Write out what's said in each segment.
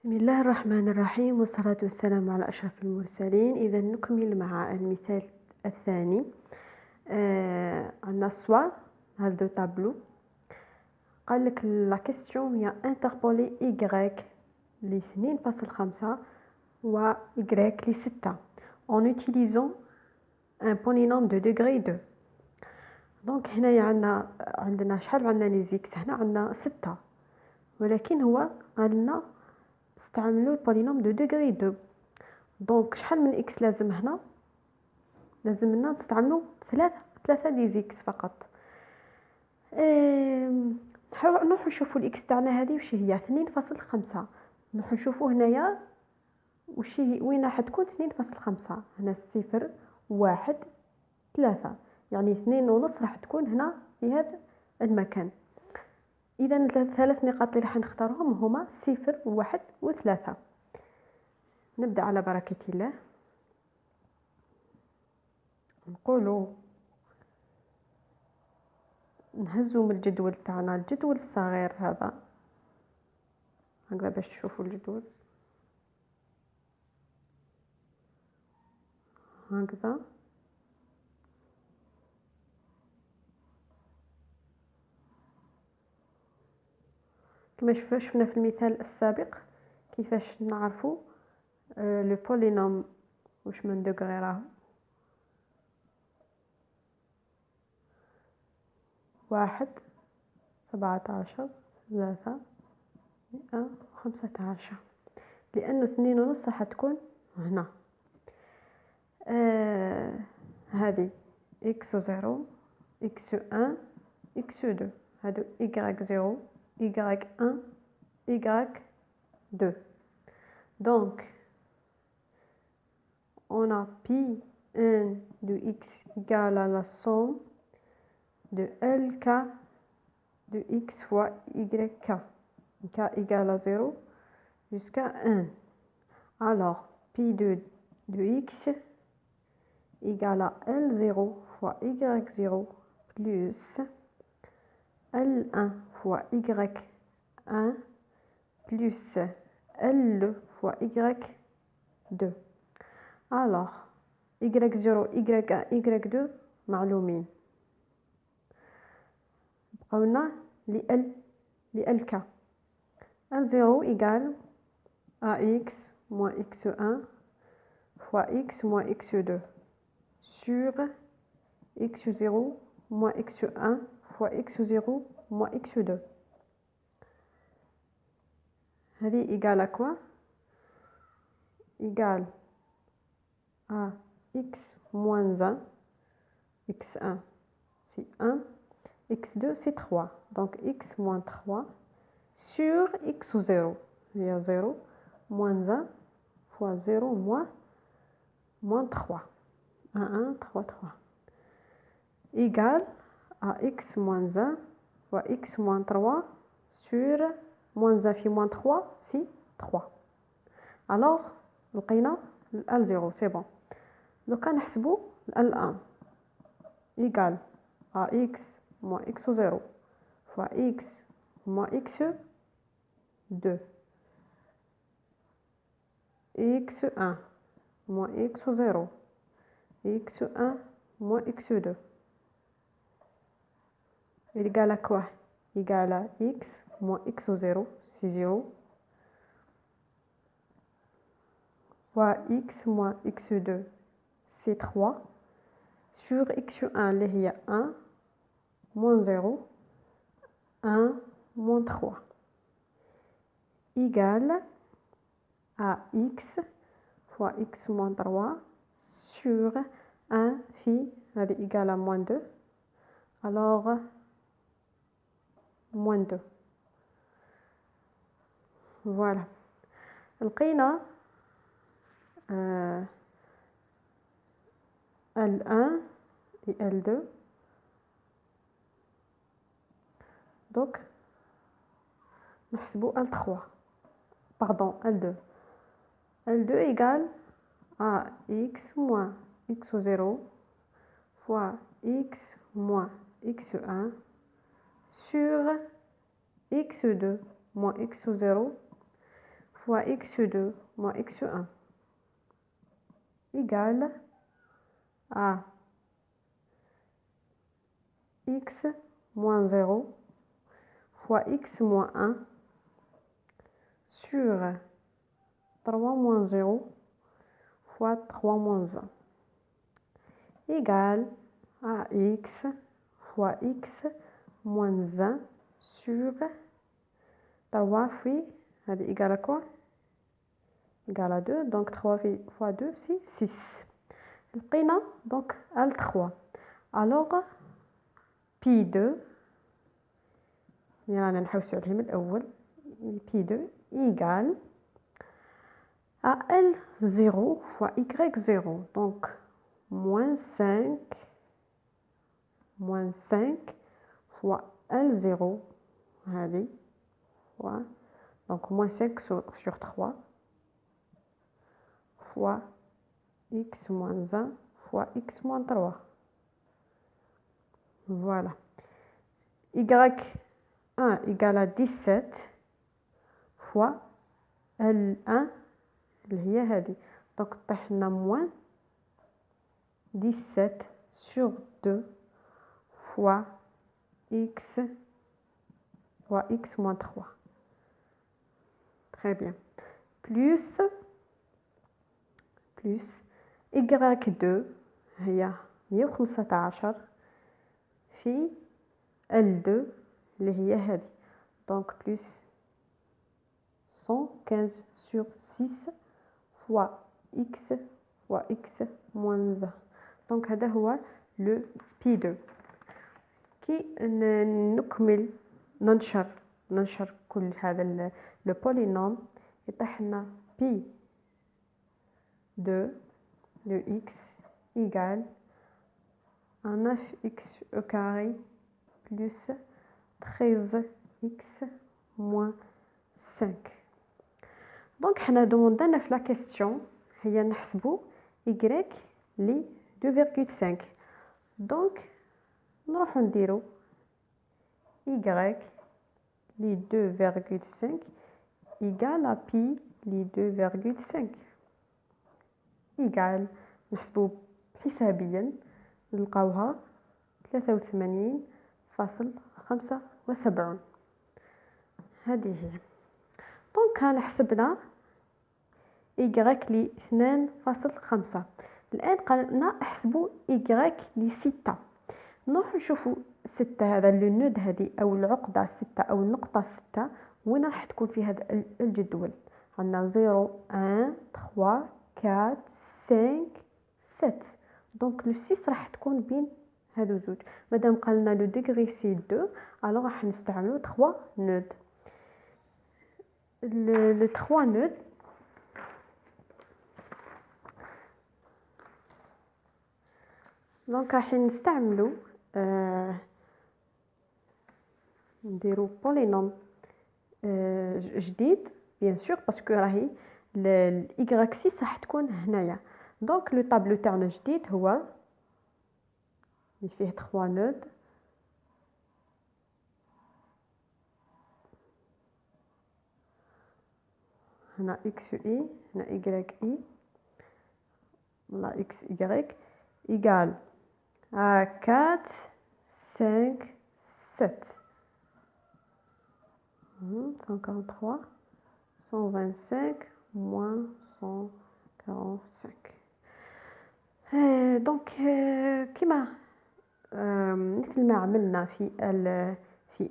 بسم الله الرحمن الرحيم والصلاة والسلام على أشرف المرسلين. إذا نكمل مع المثال الثاني. عندنا الصوا هذا دو طابلو. قال لك لا كيستيون هي انتربولي y ل 2.5 و y ل 6 en utilisant un polynôme de degré 2. دونك هنايا عندنا شحال عندنا لي زيكس؟ هنا عندنا 6، ولكن هو قال لنا استعملوا البولينوم دو دوغري 2. دونك شحال من اكس لازم هنا؟ لازم لنا نستعملوا ثلاثة دي زيكس فقط. نروحو نشوفوا الاكس تاعنا هذه واش هي 2.5. نروحو نشوفوا هنايا واش هي وين راح تكون 2.5. هنا 0 1 3، يعني 2.5 راح تكون هنا في هذا المكان. اذا الثلاث نقاط اللي راح نختارهم هما 0 1 و3. نبدأ على بركة الله. نقولوا نهزوا من الجدول تاعنا الجدول الصغير هذا هكذا باش تشوفوا الجدول هكذا. كما شفنا في المثال السابق كيفاش نعرفوا لو بولينوم واش من دوغري راه. 1 17 3 115، لأنه 2.5 راح تكون هنا. هذه x 0 x 1 x 2، هادو y 0 y 1 y 2. Donc on a pi 1 de x égale à la somme de LK de x fois YK. K égale à 0 jusqu'à 1. Alors, pi 2 de x égale à L0 fois Y0 plus L1 fois Y1 plus L fois Y2. Alors, Y0 Y1 Y2 معلومين. بقاونا لLK. L0 égale à x moins x1 fois x moins x2 sur x0 moins x1 fois x0 moins x2. هذه égale à quoi? Égale à x moins 1, x1 c'est 1, x2 c'est 3, donc x moins 3 sur x0, il y a 0, moins 1 fois 0 moins 3, 1, 3, 3, égale à x moins 1 fois x moins 3 sur moins 1 في moins 3 c'est 3. Alors, لقينا L0 c'est bon. دوكا نحسبوا L1 égale à x moins x0 fois x moins x2 x1 moins x0 x1 moins x2 égale à quoi? Égale à x moins x0 c'est 0 fois x moins x2 c'est 3 sur x1 اللي هي 1 moins 0 1 moins 3 égale à x fois x moins 3 sur 1 في هذه égale à moins 2. Alors moins 2. Voilà. لقينا L1 et L2. Donc نحسبوا L3. Pardon, L2. L2 égale à x moins x0 fois x moins x1 sur x2 moins x0 fois x2 moins x1 égale à x moins 0 fois x moins 1 sur 3 moins 0 fois 3 moins 1 égale à x fois x moins 1 sur 3 égale à quoi? Égale à 2, donc 3 fois 2 c'est 6. لقينا donc L3. Alors P 2 يعني نحوسو عليه من الأول P 2 égale à L0 fois Y0 donc moins 5 fois L0 هذه fois donc moins 5 sur 3 fois x moins 1 fois x moins 3. Voilà. Y1 égale à 17 fois L1 اللي هي هذه. Donc طحنا moins 17 sur 2 fois x moins 3. Très bien. Plus y2 هي 115 في L2 اللي هي هذه. Donc plus 115 sur 6 fois x moins 1. Donc هذا هو le P2. كي نكمل ننشر كل هذا le polynôme يطيح لنا P2 de x égale à 9x au carré plus 13x moins 5. Donc حنا demandنا في la question هي نحسبو y لي 2,5. donc نروحو نديرو y لي 2,5 égale à pi لي 2,5 égale نحسبو حسابيا نلقاوها 83.75. هذه هي. دونك هنا حسبنا y لي 2.5. الآن قالنا احسبوا y لي 6. نروح نشوفوا 6 هذا لو نود هذه أو العقدة 6 أو النقطة 6 وين راح تكون في هذا الجدول. عندنا 0 1 3 4 5 7. دونك لو 6 راح تكون بين هادو زوج. مادام قالنا لو ديغري سي 2 الوغ راح نستعملو 3 نود. le 3 نود دونك راح نستعملو نديرو بولينوم جديد بيان سور باسكو راهي الاي 6 راح تكون هنايا. دونك لو طابلو تاعنا جديد هو اللي فيه 3 نود. هنا اكس اي هنا y اي هنا اكس y égale à 4 5 7 143 125 moins 145. دونك كما مثل ما عملنا في y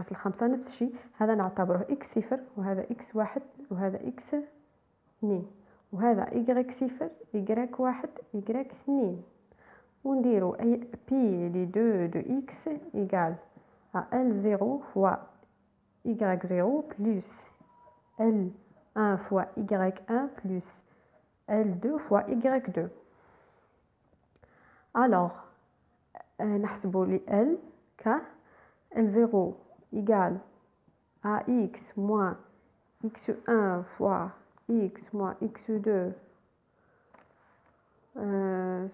2.5 نفس الشيء. هذا نعتبره x 0 وهذا x 1 وهذا x 2 وهذا y 0 y 1 y 2 ونديرو p les 2 de x égale à L0 fois y0 plus L1 fois y1 plus L2 fois y2. Alors نحسبو لي L ك L0 égale à x moins x1 fois x moins x2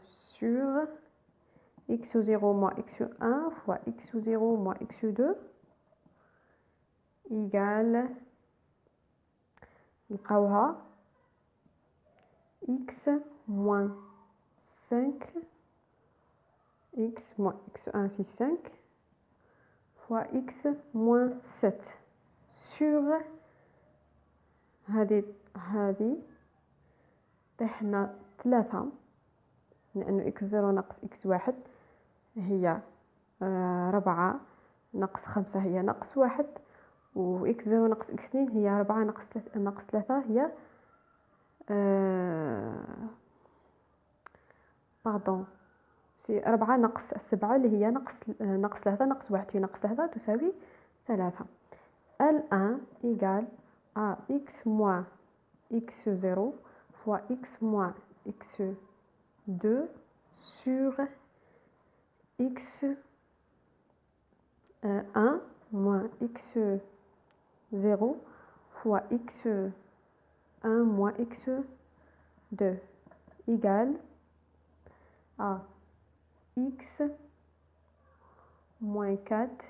sur x0 moins x1 fois x0 moins x2 égale نلقاوها x moins 5 x moins x1 c'est 5 fois x moins 7 sur هذه طيحنا 3 لأنه x0 ناقص x1 هي 4 ناقص 5 هي ناقص 1 و x0 ناقص x2 هي 4 ناقص 3 هي باردون سي 4 ناقص 7 اللي هي ناقص 3 ناقص 1 في ناقص 3 تساوي 3. L1 égale à x moins x0 fois x moins x2 sur x1 moins x0 fois x1 moins x2 égale à x moins 4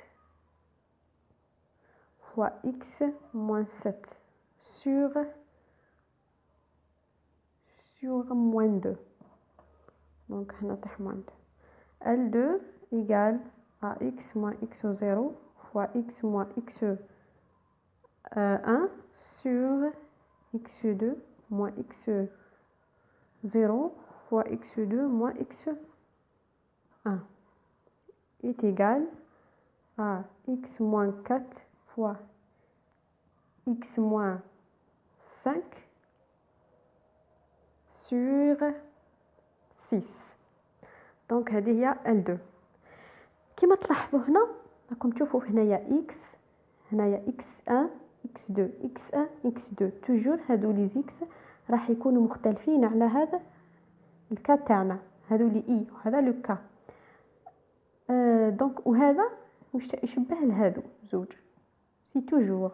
fois x moins 7 sur moins 2. Donc, on a moins 2. L2 égale à x moins x0 fois x moins x1 sur x2 moins x0 fois x2 moins x1 est égal à x moins 4 fois x moins 5 sur 6. دونك هذه هي L2. كما تلاحظوا هنا راكم تشوفوا هنايا x هنايا x1 x2 x1 x2 توجور هادو لي زيكس راح يكونوا مختلفين على هذا الكا تاعنا هادو لي اي وهذا لو كا دونك وهذا يشبه لهادو زوج سي توجور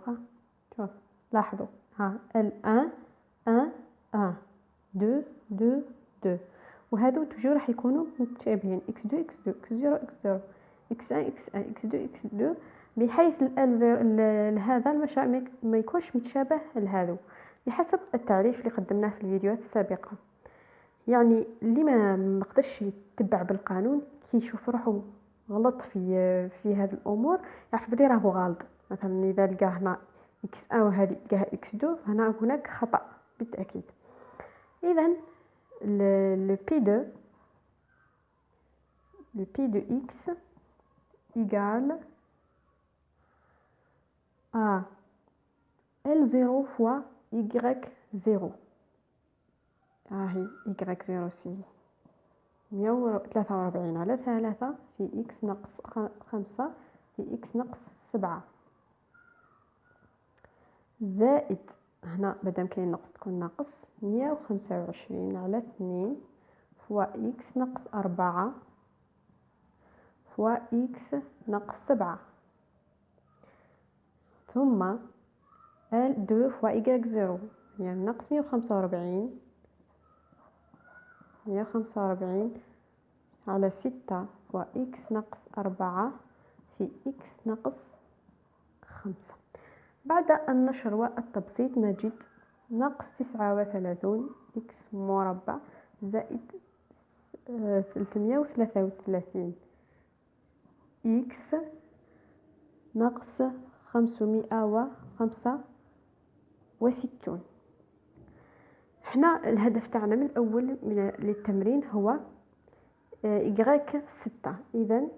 شوف لاحظوا ها L1 1 1 2 2 2 وهادو توجور راح يكونوا متشابهين x2 x2 x0 x0 x1 x1 x2 x2 بحيث هذا ما يكونش متشابه لهذا بحسب التعريف اللي قدمناه في الفيديوهات السابقة. يعني اللي ما نقدرش يتبع بالقانون كي يشوف روحه غلط في هذه الامور يعرف بلي راهو غلط. مثلا اذا لقى هنا x1 وهذه لقاها x2 فهنا هناك خطأ بالتأكيد. اذا le P de x égale à L0 fois Y0. هي Y0 سي 143 على 3 في x ناقص 5 في x ناقص 7 زائد هنا مادام كاين ناقص تكون ناقص 125 على 2 فوا x ناقص 4 فوا x ناقص 7 ثم L2 فوا Y0 هي ناقص 145 على 6 فوا x ناقص 4 في x ناقص 5. بعد النشر والتبسيط نجد ناقص 39 x مربع زائد 333 x ناقص 565. احنا الهدف تاعنا من الاول للتمرين هو y 6. اذا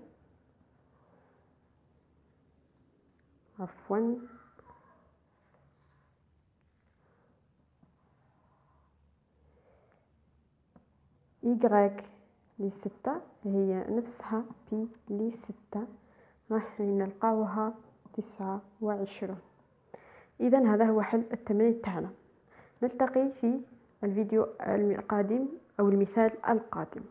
عفوا y ل6 هي نفسها p ل6 راح نلقاوها 29. اذا هذا هو حل التمرين تاعنا. نلتقي في الفيديو القادم او المثال القادم.